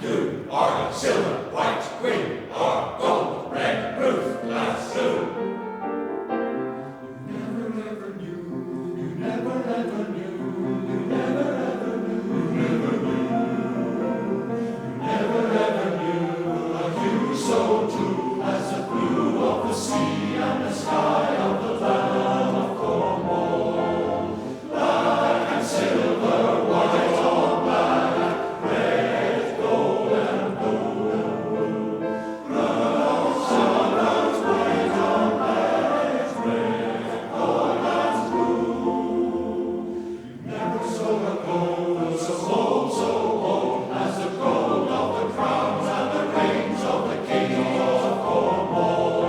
do, or silver, white, green, or gold, red, roof, glass, blue. You never ever knew, you never ever knew, you never ever knew, you never knew, you never ever knew a hue so true as the blue of the sea and the sky of the land of Cornwall. Black and silver, white on black, red, gold and blue. Brown, silver, white on black, red, gold and blue. You never saw a gold so old as the gold of the crowns and the reins of the kings of Cornwall.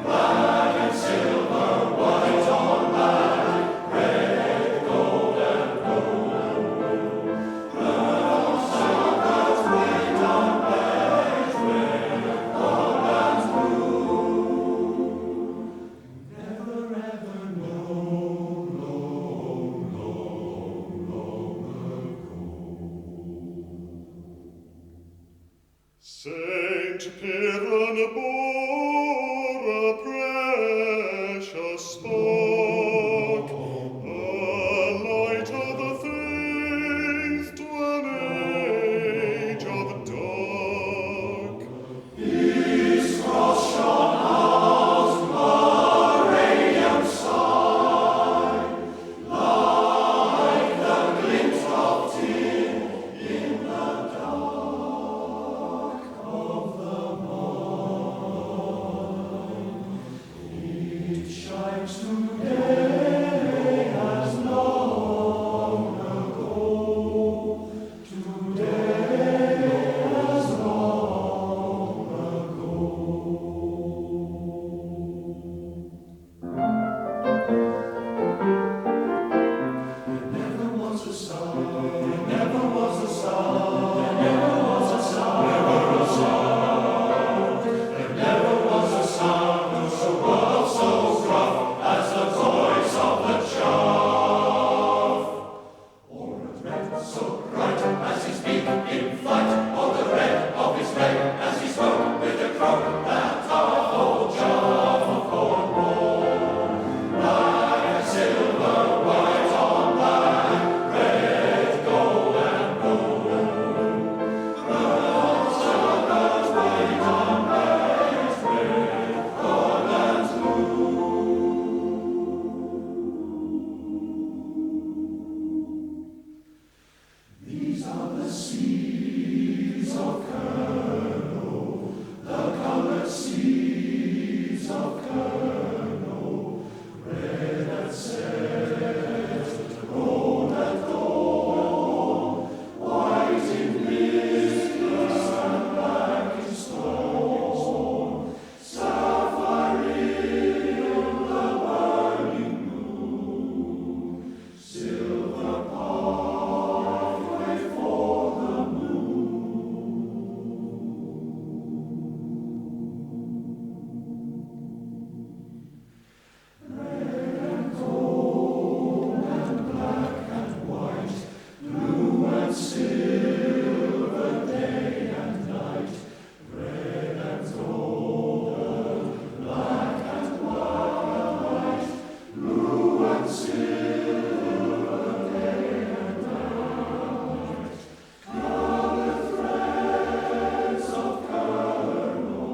Black and silver, white on black, red, gold and blue. Brown, silver, white on black, red, gold and blue. Never ever known, long ago. Saint Piran bore a precious spark, a light of the faith to an age of dark. His cross shone out a radiant sign, like the glint of tin in the dark of the morn. It shines today as long ago, today as long ago. There never was a sound, there never was a sound, there never was a sound, never a sound. There never was a sound so rough, so gruff as the voice of the chaff. Or a red so bright as his beak in flight, or the red of his leg as he spoke with the croak that tough old chaff of Cornwall. Black and silver, white on black, red, gold and blue. Brown, silver, white on black, red, gold and blue. These are the seeds of kernel, the colored seeds of kernel, red at set, gold at dawn, white in blister and black in storm, sapphire in the burning moon, silver pathway for the red and gold and black and white, blue and silver, day and night, red and golden, black and white, blue and silver, day and night, colored threads of kernel,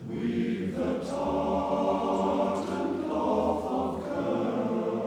weave the tartan cloth of kernel.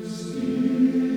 Steal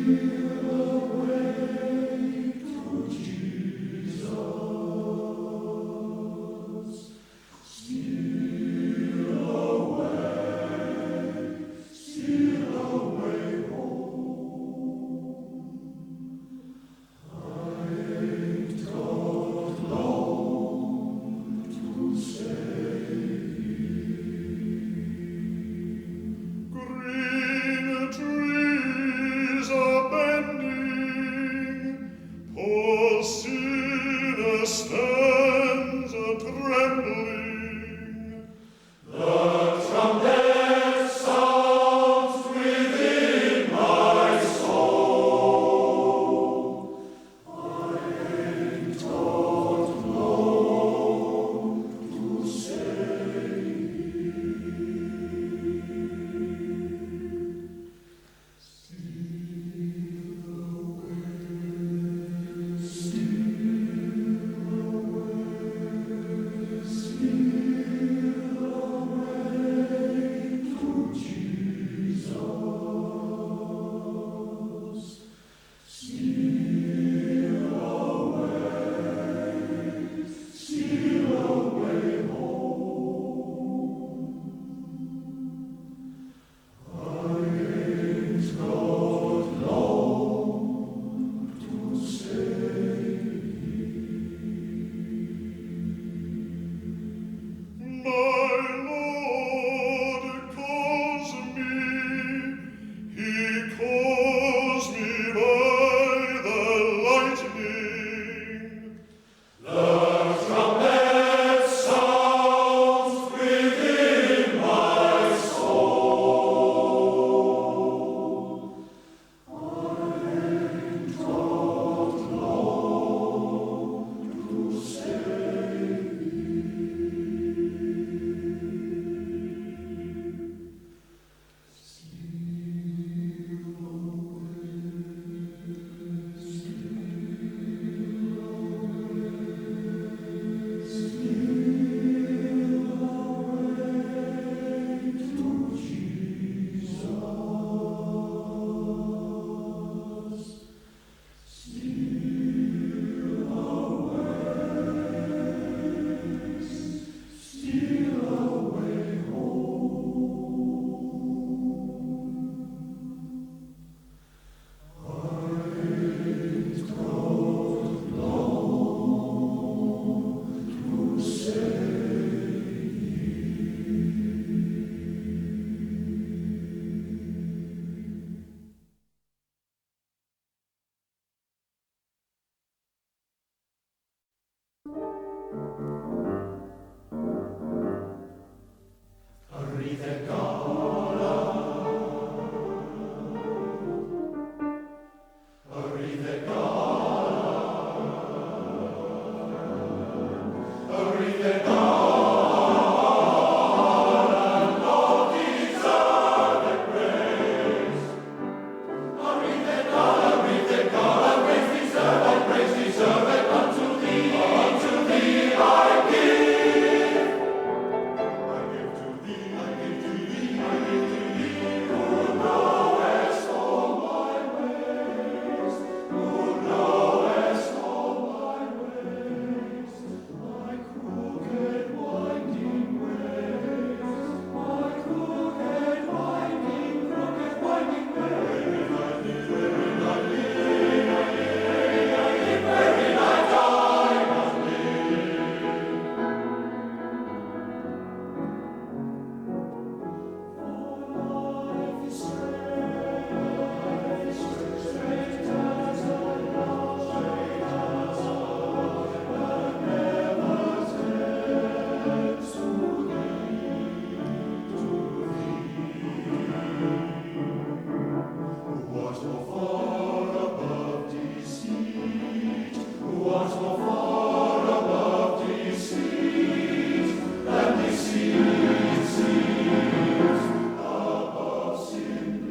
more far above deceit, who was more far above deceit, than deceit seems above simplicity.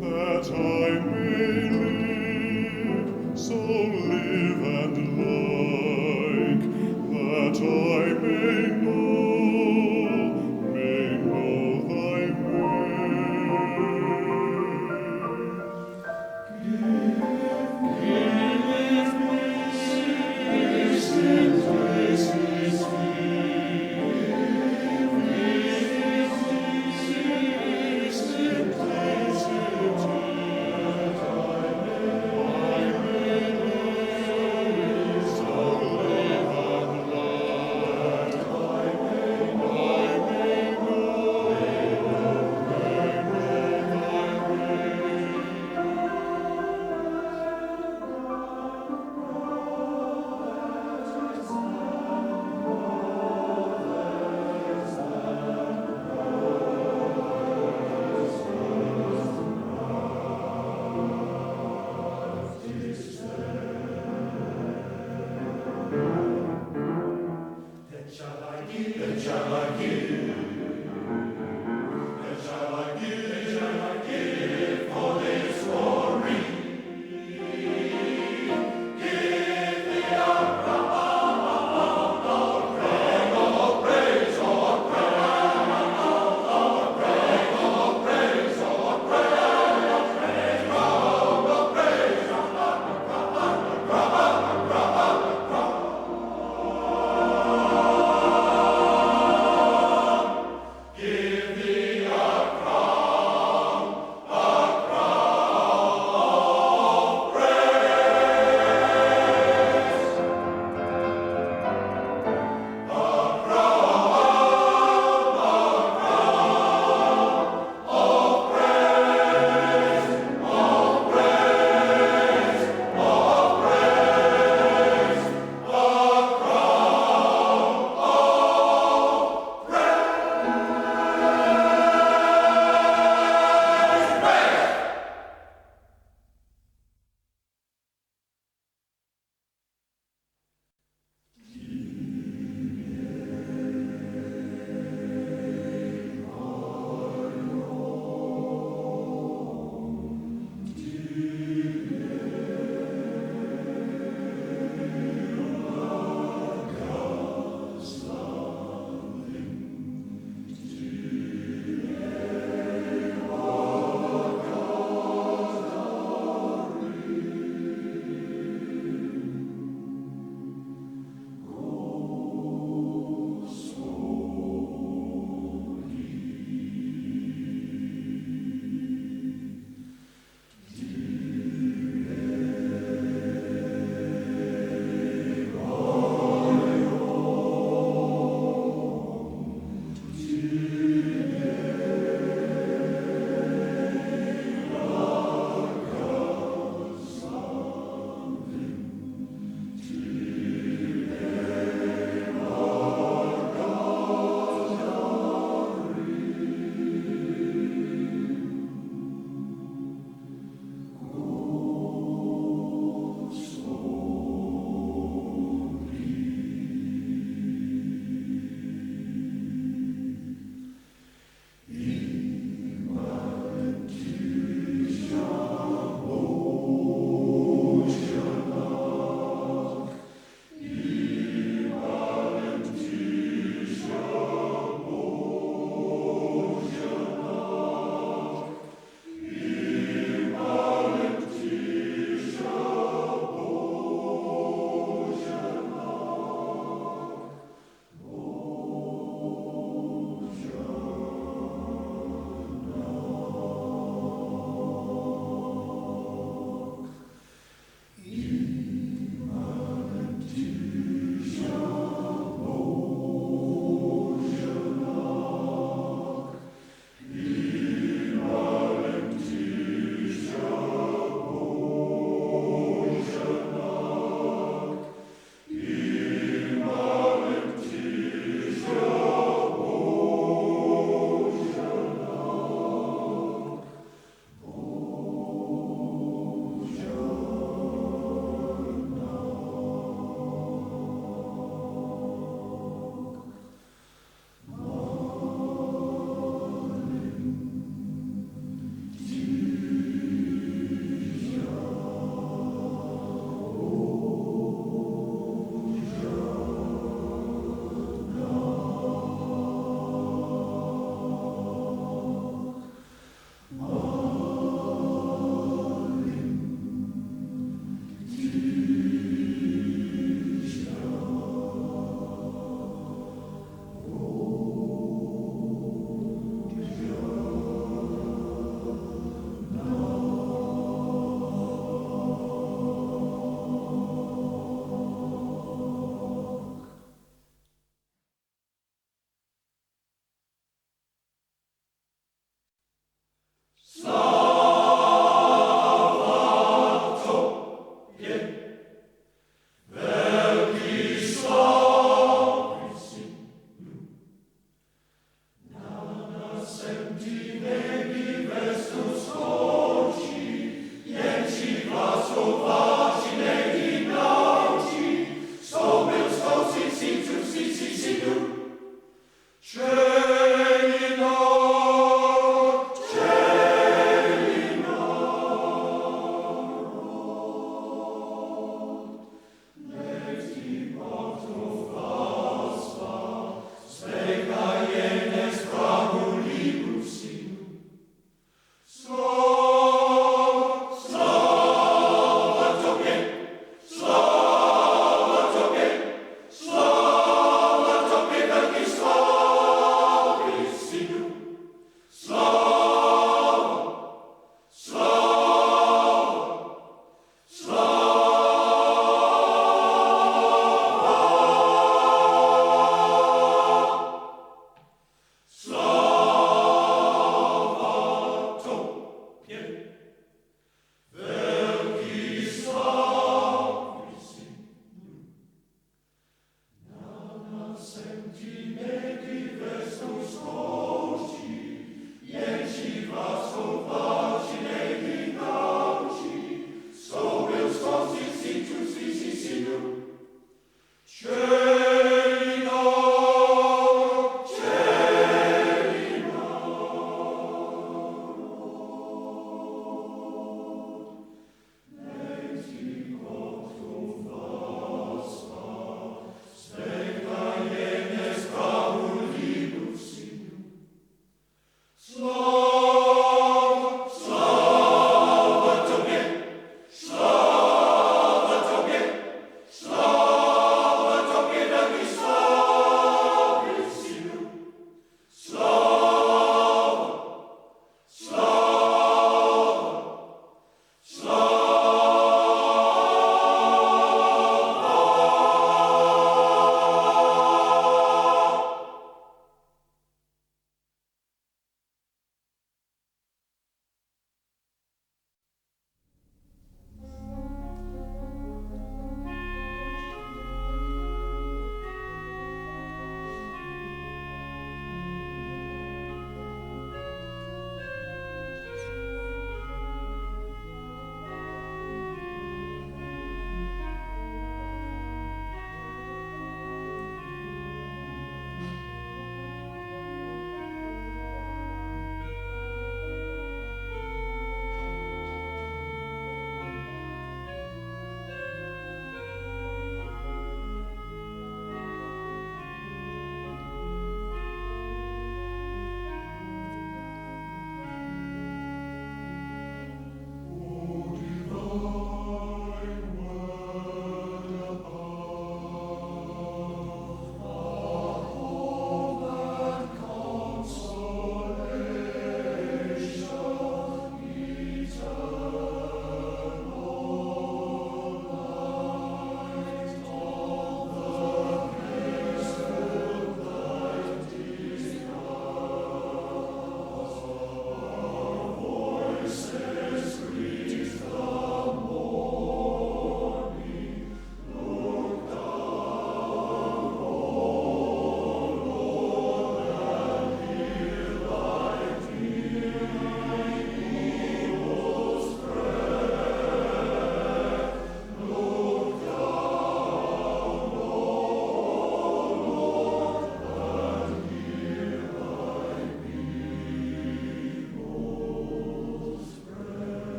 That I may live, so live and like, that I may know thy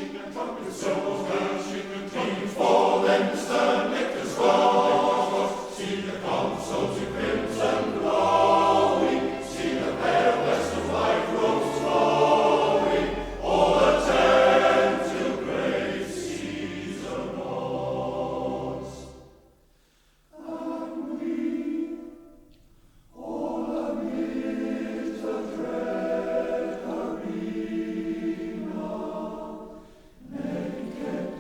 clashing and trumpets, cymbals clashing and trumpets, for them stern lictors cross. See the consoles in crimson glowing, see the pale vestal white robes flowing, all attend till great season nods. And we, all amid the dread arena, naked,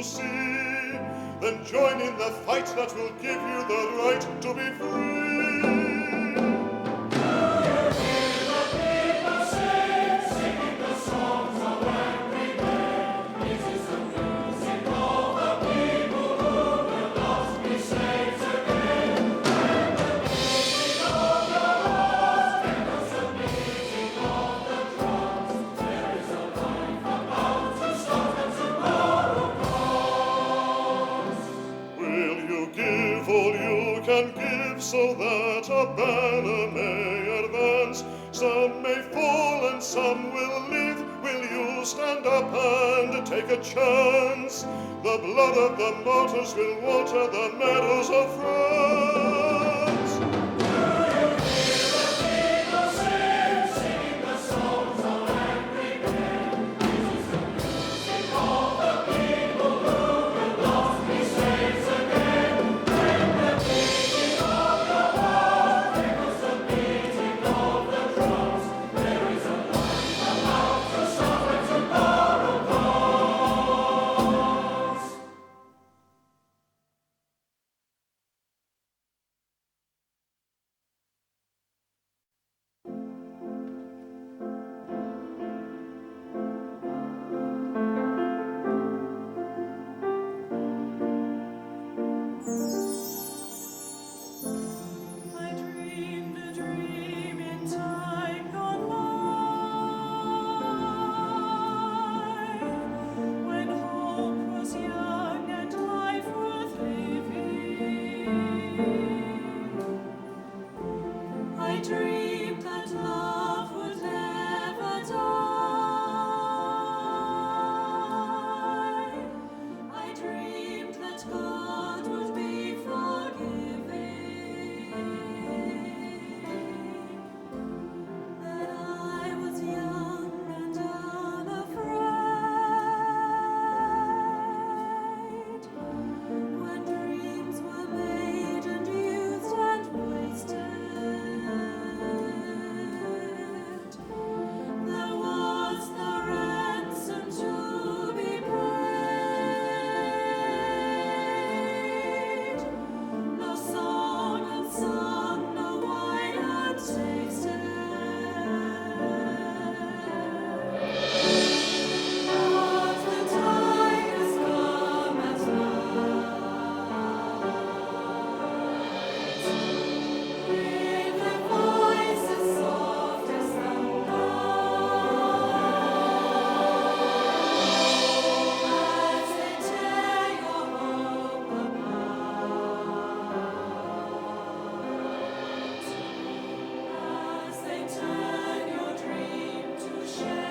see. Then join in the fight that will give you the right to be free. So that a banner may advance, some may fall and some will live. Will you stand up and take a chance? The blood of the martyrs will water the meadows of France. Singing the songs of angry men. This is the music of the people who will not be slaves again. When the beating of the heart echoes the beating of the drums, there is a light about the sovereigns and borrowed gods. I dreamed a dream in time gone by, when hope was young and life worth living. I dreamed that love would never die. I dreamed that God would be forgiving. That I was young and unafraid, when dreams were made and used and wasted. There was no ransom to be paid, no song unsung, no wine untasted. But the time has come at last, with the voices soft as thunder, as they tear your hope apart, as they turn your dream to shame.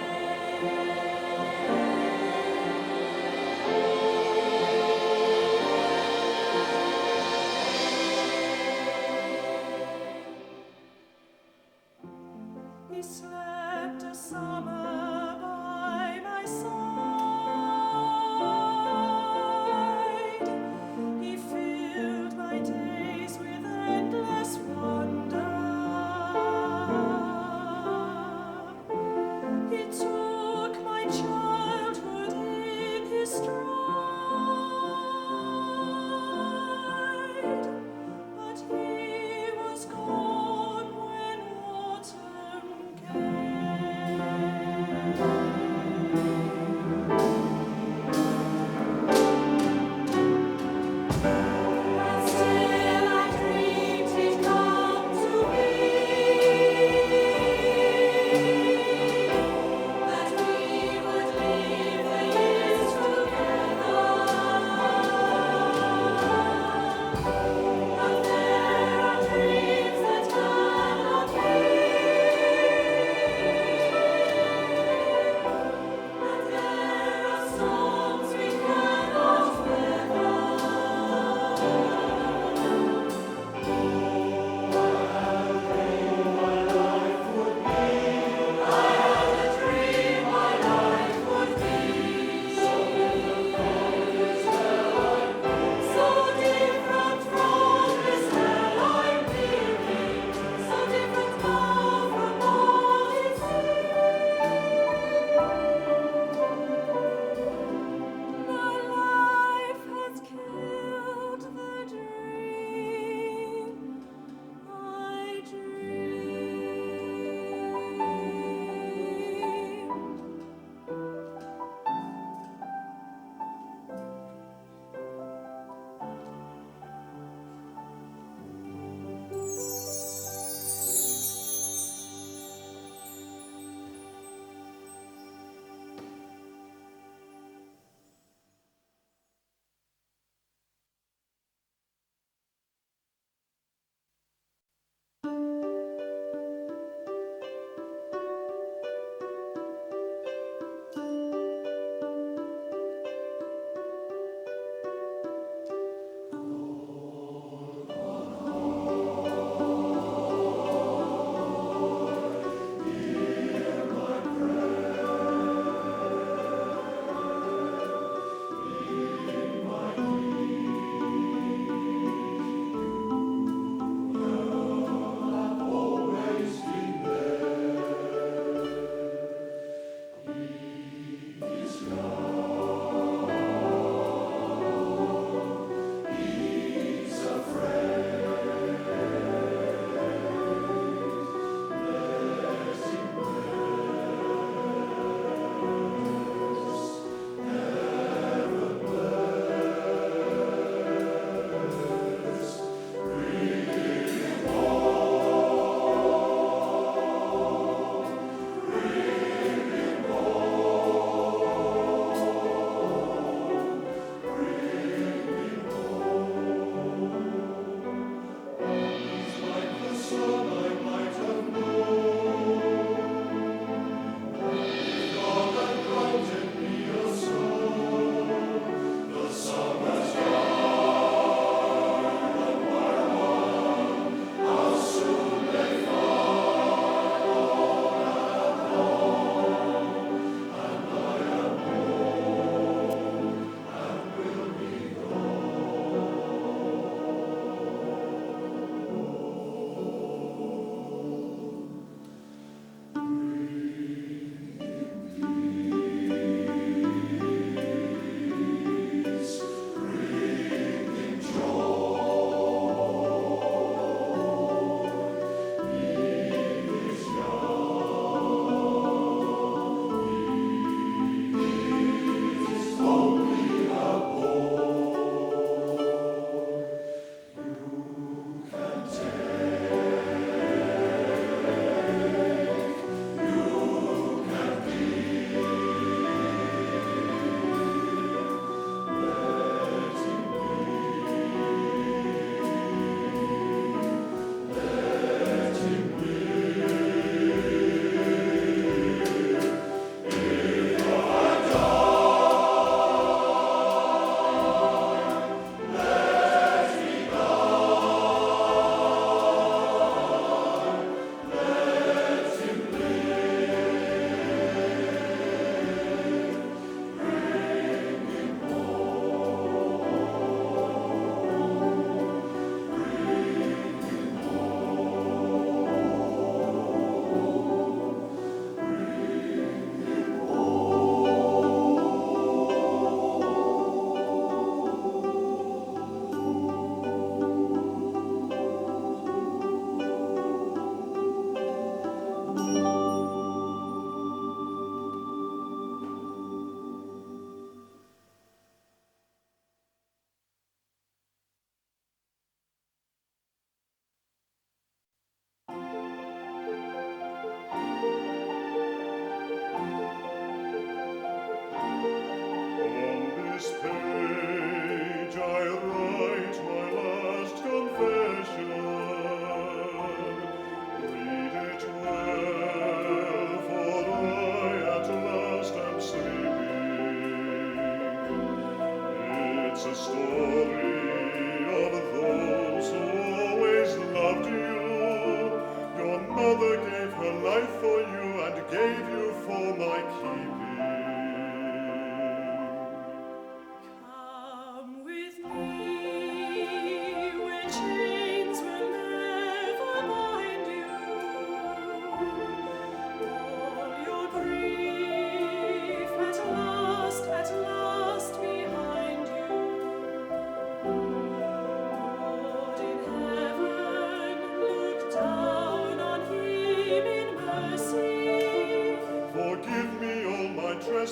He slept a summer by my side. He filled my days with endless wonder. He took my childhood in his stride, but he was gone when autumn and still I dreamed he'd come to me.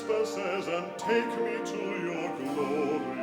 trespasses and take me to your glory.